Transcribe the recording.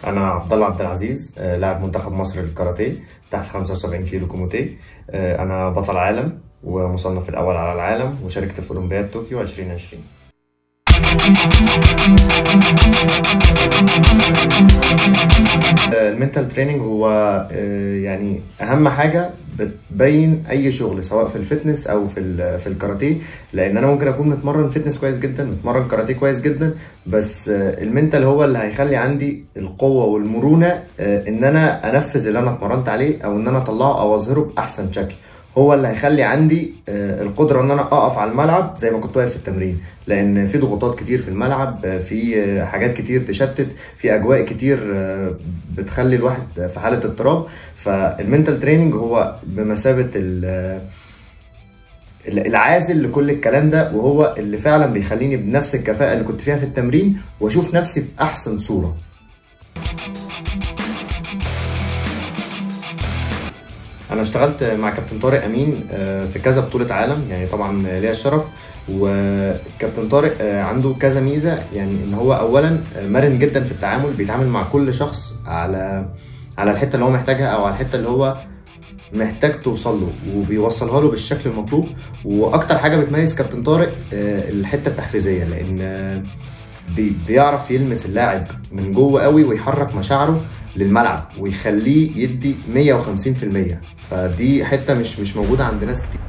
أنا عبد الله عبد العزيز، لاعب منتخب مصر للكاراتيه تحت 75 كيلو كوموتيه. أنا بطل عالم ومصنف الأول على العالم، وشاركت في أولمبياد طوكيو 2020. المنتال تريننج هو يعني اهم حاجه بتبين اي شغل، سواء في الفتنس او في الكاراتيه. لان انا ممكن اكون متمرن فتنس كويس جدا، متمرن كاراتيه كويس جدا، بس المنتال هو اللي هيخلي عندي القوه والمرونه ان انا انفذ اللي انا اتمرنت عليه، او ان انا اطلعه او اظهره باحسن شكل. هو اللي هيخلي عندي القدره ان انا اقف على الملعب زي ما كنت واقف في التمرين، لان في ضغوطات كتير في الملعب، في حاجات كتير تشتت، في اجواء كتير بتخلي الواحد في حاله اضطراب. فالمنتال تريننج هو بمثابه العازل لكل الكلام ده، وهو اللي فعلا بيخليني بنفس الكفاءه اللي كنت فيها في التمرين واشوف نفسي باحسن صوره. انا اشتغلت مع كابتن طارق امين في كذا بطولة عالم، يعني طبعا ليا الشرف. وكابتن طارق عنده كذا ميزة، يعني ان هو اولا مرن جدا في التعامل، بيتعامل مع كل شخص على الحتة اللي هو محتاجها، او على الحتة اللي هو محتاج توصل له، وبيوصلها له بالشكل المطلوب. واكتر حاجة بتميز كابتن طارق الحتة التحفيزية، لان بيعرف يلمس اللاعب من جوه قوي، ويحرك مشاعره للملعب ويخليه يدي 150%. فدي حته مش موجوده عند ناس كتير.